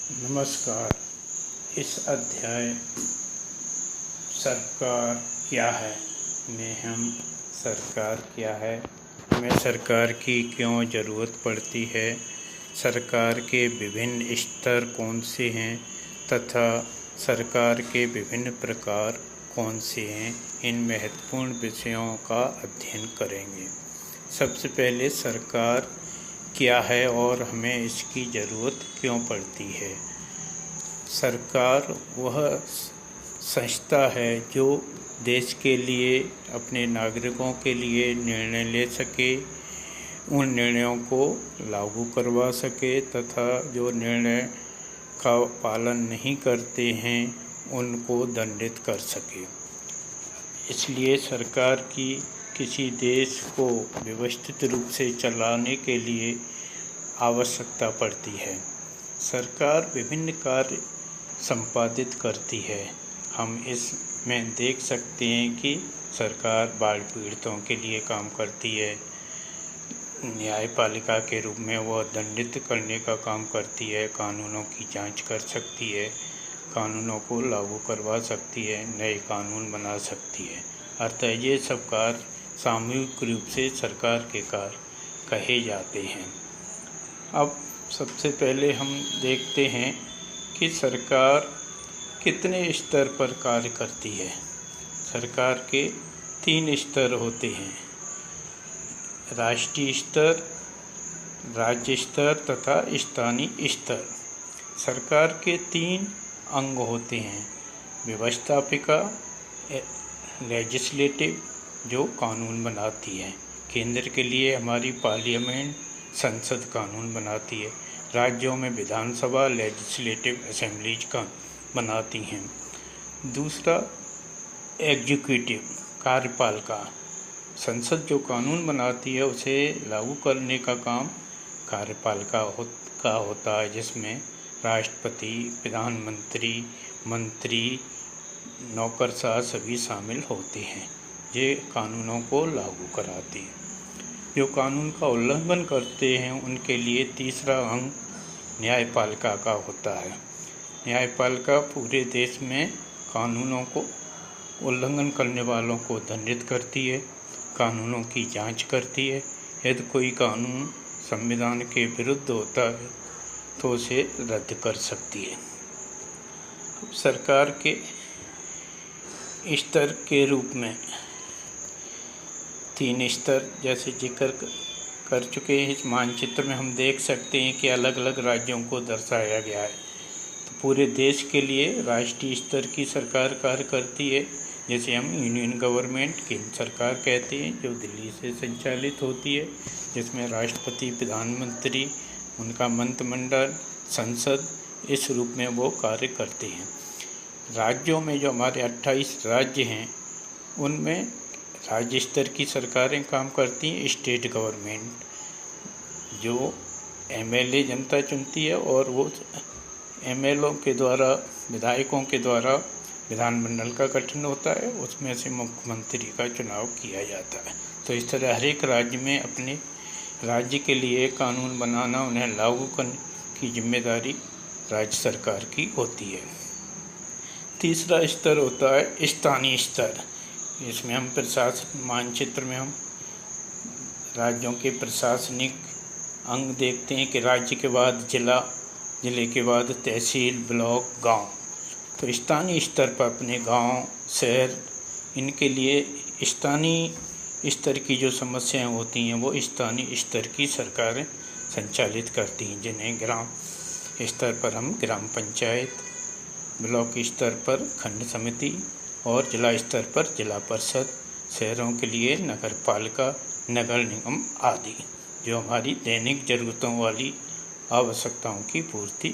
नमस्कार। इस अध्याय सरकार क्या है में हम सरकार क्या है, हमें सरकार की क्यों ज़रूरत पड़ती है, सरकार के विभिन्न स्तर कौन से हैं तथा सरकार के विभिन्न प्रकार कौन से हैं, इन महत्वपूर्ण विषयों का अध्ययन करेंगे। सबसे पहले सरकार क्या है और हमें इसकी ज़रूरत क्यों पड़ती है। सरकार वह संस्था है जो देश के लिए, अपने नागरिकों के लिए निर्णय ले सके, उन निर्णयों को लागू करवा सके तथा जो निर्णय का पालन नहीं करते हैं उनको दंडित कर सके। इसलिए सरकार की किसी देश को व्यवस्थित रूप से चलाने के लिए आवश्यकता पड़ती है। सरकार विभिन्न कार्य संपादित करती है। हम इसमें देख सकते हैं कि सरकार बाढ़ पीड़ितों के लिए काम करती है, न्यायपालिका के रूप में वह दंडित करने का काम करती है, कानूनों की जांच कर सकती है, कानूनों को लागू करवा सकती है, नए कानून बना सकती है। अतः ये सब कार्य सामूहिक रूप से सरकार के कार्य कहे जाते हैं। अब सबसे पहले हम देखते हैं कि सरकार कितने स्तर पर कार्य करती है। सरकार के 3 स्तर होते हैं: राष्ट्रीय स्तर, राज्य स्तर तथा स्थानीय स्तर। सरकार के 3 अंग होते हैं: व्यवस्थापिका, लेजिस्लेटिव जो कानून बनाती है, केंद्र के लिए हमारी पार्लियामेंट संसद कानून बनाती है, राज्यों में विधानसभा लेजिस्लेटिव असेंबलीज का बनाती हैं। दूसरा एग्जीक्यूटिव कार्यपालिका, संसद जो कानून बनाती है उसे लागू करने का काम कार्यपालिका का होता है, जिसमें राष्ट्रपति, प्रधानमंत्री, मंत्री, नौकरशाह सभी शामिल होते हैं। ये कानूनों को लागू कराती है। जो कानून का उल्लंघन करते हैं उनके लिए तीसरा अंग न्यायपालिका का होता है। न्यायपालिका पूरे देश में कानूनों को उल्लंघन करने वालों को दंडित करती है, कानूनों की जांच करती है। यदि कोई कानून संविधान के विरुद्ध होता है तो उसे रद्द कर सकती है। अब सरकार के स्तर के रूप में 3 स्तर जैसे जिक्र कर चुके हैं। इस मानचित्र में हम देख सकते हैं कि अलग अलग राज्यों को दर्शाया गया है। तो पूरे देश के लिए राष्ट्रीय स्तर की सरकार कार्य करती है, जैसे हम यूनियन गवर्नमेंट केंद्र सरकार कहते हैं, जो दिल्ली से संचालित होती है, जिसमें राष्ट्रपति, प्रधानमंत्री, उनका मंत्रिमंडल, संसद इस रूप में वो कार्य करते हैं। राज्यों में जो हमारे 28 राज्य हैं उनमें राज्य स्तर की सरकारें काम करती हैं। स्टेट गवर्नमेंट जो एमएलए जनता चुनती है और वो एमएलओ के द्वारा, विधायकों के द्वारा विधानमंडल का गठन होता है, उसमें से मुख्यमंत्री का चुनाव किया जाता है। तो इस तरह हर एक राज्य में अपने राज्य के लिए कानून बनाना, उन्हें लागू करने की जिम्मेदारी राज्य सरकार की होती है। तीसरा स्तर होता है स्थानीय स्तर। इसमें हम प्रशासन मानचित्र में हम राज्यों के प्रशासनिक अंग देखते हैं कि राज्य के बाद जिला, जिले के बाद तहसील, ब्लॉक, गांव। तो स्थानीय स्तर पर अपने गांव, शहर, इनके लिए स्थानीय स्तर की जो समस्याएं होती हैं वो स्थानीय स्तर की सरकारें संचालित करती हैं, जिन्हें ग्राम स्तर पर हम ग्राम पंचायत, ब्लॉक स्तर पर खंड समिति और जिला स्तर पर जिला परिषद, शहरों के लिए नगर पालिका, नगर निगम आदि, जो हमारी दैनिक ज़रूरतों वाली आवश्यकताओं की पूर्ति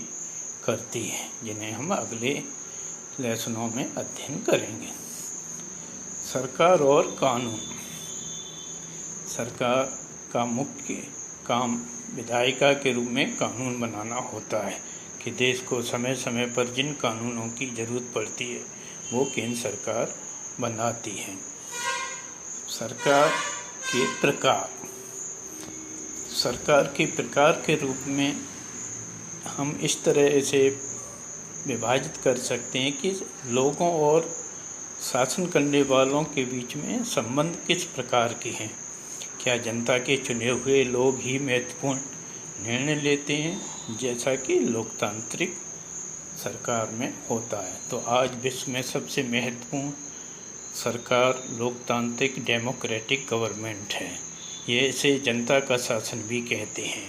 करती है, जिन्हें हम अगले लेसनों में अध्ययन करेंगे। सरकार और कानून। सरकार का मुख्य काम विधायिका के रूप में कानून बनाना होता है कि देश को समय समय पर जिन कानूनों की ज़रूरत पड़ती है वो केंद्र सरकार बनाती है। सरकार के प्रकार। सरकार के प्रकार के रूप में हम इस तरह से विभाजित कर सकते हैं कि लोगों और शासन करने वालों के बीच में संबंध किस प्रकार के हैं। क्या जनता के चुने हुए लोग ही महत्वपूर्ण निर्णय लेते हैं, जैसा कि लोकतांत्रिक सरकार में होता है। तो आज विश्व में सबसे महत्वपूर्ण सरकार लोकतांत्रिक डेमोक्रेटिक गवर्नमेंट है। ये इसे जनता का शासन भी कहते हैं,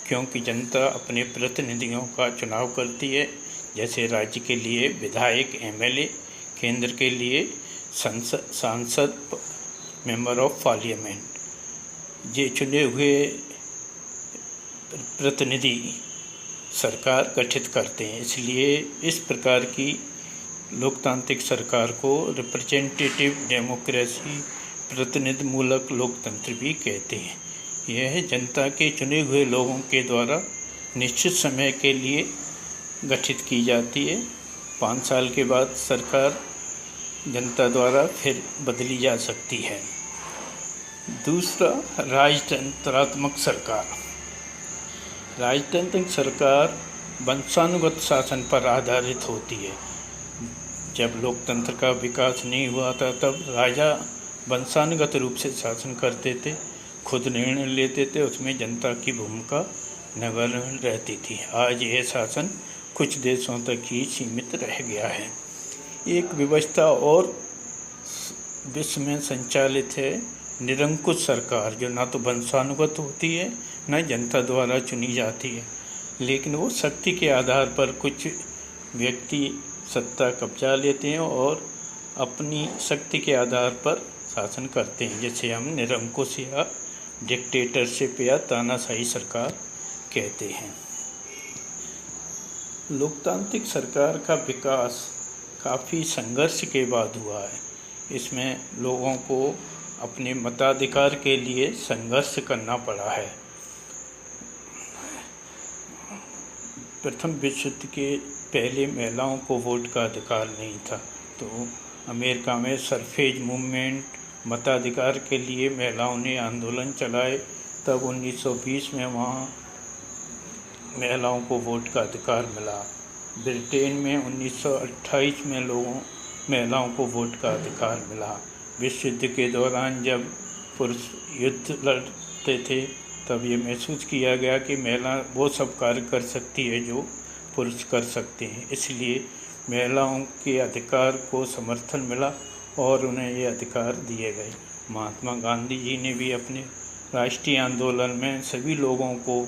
क्योंकि जनता अपने प्रतिनिधियों का चुनाव करती है, जैसे राज्य के लिए विधायक एमएलए, केंद्र के लिए सांसद मेंबर ऑफ पार्लियामेंट। ये चुने हुए प्रतिनिधि सरकार गठित करते हैं। इसलिए इस प्रकार की लोकतांत्रिक सरकार को रिप्रेजेंटेटिव डेमोक्रेसी, प्रतिनिधिमूलक लोकतंत्र भी कहते हैं। यह जनता के चुने हुए लोगों के द्वारा निश्चित समय के लिए गठित की जाती है। 5 साल के बाद सरकार जनता द्वारा फिर बदली जा सकती है। दूसरा, राजतंत्रात्मक सरकार। राजतंत्रिक सरकार वंशानुगत शासन पर आधारित होती है। जब लोकतंत्र का विकास नहीं हुआ था, तब राजा वंशानुगत रूप से शासन करते थे, खुद निर्णय लेते थे, उसमें जनता की भूमिका नगण्य रहती थी। आज यह शासन कुछ देशों तक ही सीमित रह गया है। एक व्यवस्था और विश्व में संचालित है निरंकुश सरकार, जो ना तो वंशानुगत होती है न जनता द्वारा चुनी जाती है, लेकिन वो शक्ति के आधार पर कुछ व्यक्ति सत्ता कब्जा लेते हैं और अपनी शक्ति के आधार पर शासन करते हैं, जिसे हम निरंकुश या डिक्टेटरशिप या तानाशाही सरकार कहते हैं। लोकतांत्रिक सरकार का विकास काफ़ी संघर्ष के बाद हुआ है। इसमें लोगों को अपने मताधिकार के लिए संघर्ष करना पड़ा है। प्रथम विश्व युद्ध के पहले महिलाओं को वोट का अधिकार नहीं था, तो अमेरिका में सरफेज मूवमेंट, मताधिकार के लिए महिलाओं ने आंदोलन चलाए। तब 1920 में वहाँ महिलाओं को वोट का अधिकार मिला। ब्रिटेन में 1928 में महिलाओं को वोट का अधिकार मिला। विश्व युद्ध के दौरान जब पुरुष युद्ध लड़ते थे, तब ये महसूस किया गया कि महिला वो सब कार्य कर सकती है जो पुरुष कर सकते हैं। इसलिए महिलाओं के अधिकार को समर्थन मिला और उन्हें ये अधिकार दिए गए। महात्मा गांधी जी ने भी अपने राष्ट्रीय आंदोलन में सभी लोगों को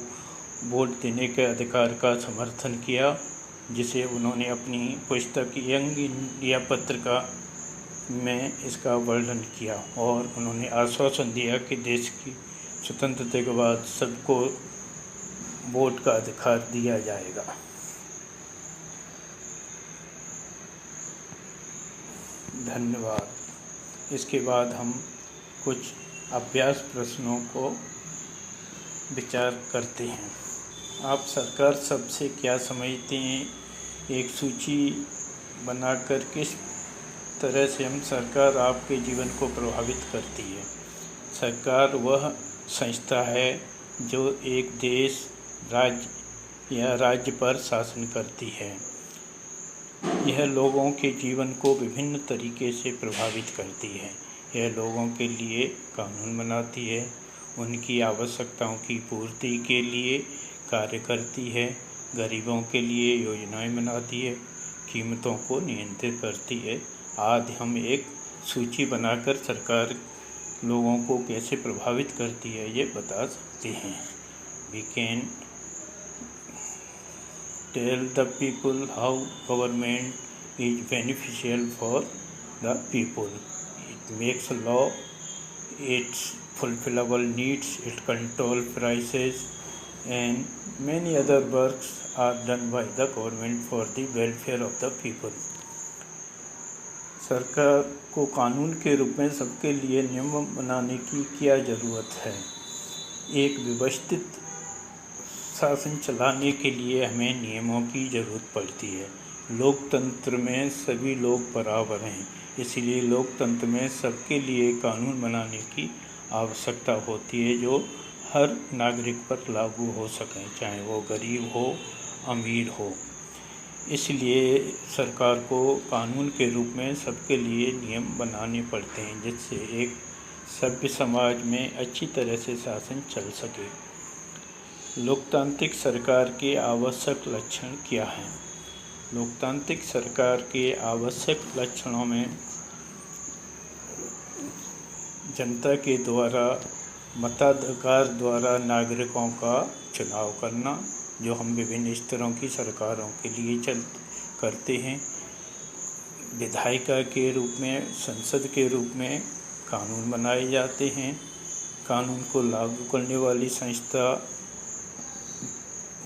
वोट देने के अधिकार का समर्थन किया, जिसे उन्होंने अपनी पुस्तक यंग इंडिया पत्रिका में इसका वर्णन किया और उन्होंने आश्वासन दिया कि देश की स्वतंत्रता के बाद सबको वोट का अधिकार दिया जाएगा। धन्यवाद। इसके बाद हम कुछ अभ्यास प्रश्नों को विचार करते हैं। आप सरकार सबसे क्या समझते हैं? एक सूची बनाकर किस तरह से हम सरकार आपके जीवन को प्रभावित करती है। सरकार वह संस्था है जो एक देश, राज्य या राज्य पर शासन करती है। यह लोगों के जीवन को विभिन्न तरीके से प्रभावित करती है। यह लोगों के लिए कानून बनाती है, उनकी आवश्यकताओं की पूर्ति के लिए कार्य करती है, गरीबों के लिए योजनाएं बनाती है, कीमतों को नियंत्रित करती है आदि। हम एक सूची बनाकर सरकार लोगों को कैसे प्रभावित करती है ये बता सकते हैं। We can tell the people how government is beneficial for the people. It makes law, it fulfillable needs, it control prices, and many other works are done by the government for the welfare of the people. सरकार को कानून के रूप में सबके लिए नियम बनाने की क्या ज़रूरत है? एक व्यवस्थित शासन चलाने के लिए हमें नियमों की ज़रूरत पड़ती है। लोकतंत्र में सभी लोग बराबर हैं, इसलिए लोकतंत्र में सबके लिए कानून बनाने की आवश्यकता होती है जो हर नागरिक पर लागू हो सकें, चाहे वो गरीब हो, अमीर हो। इसलिए सरकार को कानून के रूप में सबके लिए नियम बनाने पड़ते हैं, जिससे एक सभ्य समाज में अच्छी तरह से शासन चल सके। लोकतांत्रिक सरकार के आवश्यक लक्षण क्या हैं? लोकतांत्रिक सरकार के आवश्यक लक्षणों में जनता के द्वारा मताधिकार द्वारा नागरिकों का चुनाव करना, जो हम विभिन्न स्तरों की सरकारों के लिए करते हैं। विधायिका के रूप में, संसद के रूप में कानून बनाए जाते हैं। कानून को लागू करने वाली संस्था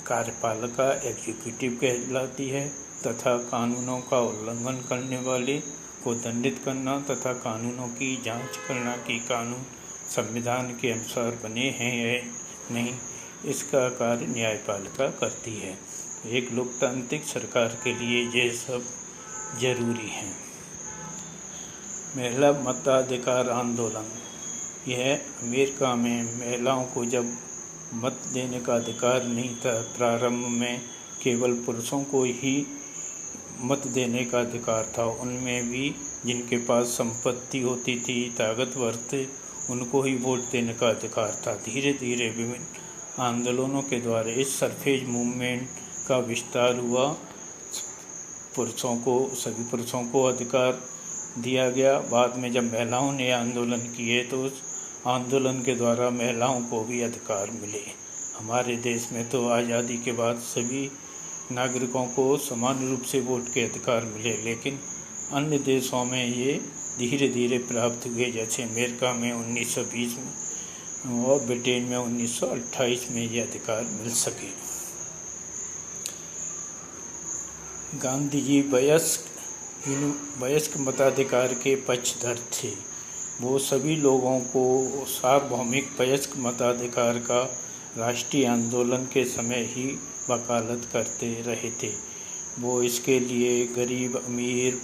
कार्यपालिका एग्जीक्यूटिव कहलाती है तथा कानूनों का उल्लंघन करने वाले को दंडित करना तथा कानूनों की जांच करना कि कानून संविधान के अनुसार बने हैं या नहीं, इसका कार्य न्यायपालिका करती है। एक लोकतांत्रिक सरकार के लिए ये सब जरूरी है। महिला मताधिकार आंदोलन। यह अमेरिका में महिलाओं को जब मत देने का अधिकार नहीं था, प्रारंभ में केवल पुरुषों को ही मत देने का अधिकार था। उनमें भी जिनके पास संपत्ति होती थी, ताकतवर थे, उनको ही वोट देने का अधिकार था। धीरे धीरे विभिन्न आंदोलनों के द्वारा इस सरफेज मूवमेंट का विस्तार हुआ। सभी पुरुषों को अधिकार दिया गया। बाद में जब महिलाओं ने आंदोलन किए तो उस आंदोलन के द्वारा महिलाओं को भी अधिकार मिले। हमारे देश में तो आज़ादी के बाद सभी नागरिकों को समान रूप से वोट के अधिकार मिले, लेकिन अन्य देशों में ये धीरे धीरे प्राप्त हुए, जैसे अमेरिका में 1920 में और ब्रिटेन में 1928 में ये अधिकार मिल सके। गांधी जी वयस्क मताधिकार के पक्षधर थे। वो सभी लोगों को सार्वभौमिक वयस्क मताधिकार का राष्ट्रीय आंदोलन के समय ही वकालत करते रहे थे। वो इसके लिए गरीब, अमीर,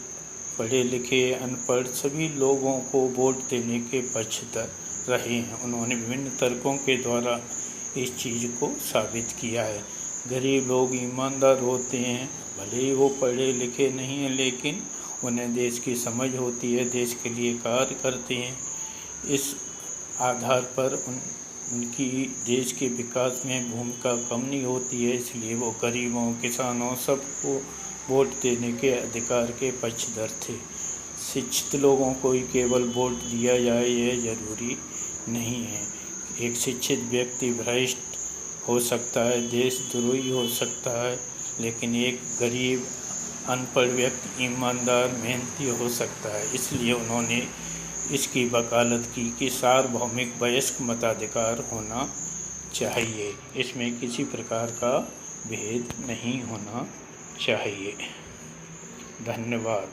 पढ़े लिखे, अनपढ़ सभी लोगों को वोट देने के पक्षधर रहे हैं। उन्होंने विभिन्न तर्कों के द्वारा इस चीज़ को साबित किया है। गरीब लोग ईमानदार होते हैं, भले ही वो पढ़े लिखे नहीं हैं, लेकिन उन्हें देश की समझ होती है, देश के लिए कार्य करते हैं। इस आधार पर उनकी देश के विकास में भूमिका कम नहीं होती है, इसलिए वो गरीबों, किसानों सबको वोट देने के अधिकार के पक्षधर थे। शिक्षित लोगों को ही केवल वोट दिया जाए यह जरूरी नहीं है। एक शिक्षित व्यक्ति भ्रष्ट हो सकता है, देशद्रोही हो सकता है, लेकिन एक गरीब, अनपढ़ व्यक्ति ईमानदार, मेहनती हो सकता है। इसलिए उन्होंने इसकी वकालत की कि सार्वभौमिक वयस्क मताधिकार होना चाहिए। इसमें किसी प्रकार का भेद नहीं होना चाहिए। धन्यवाद।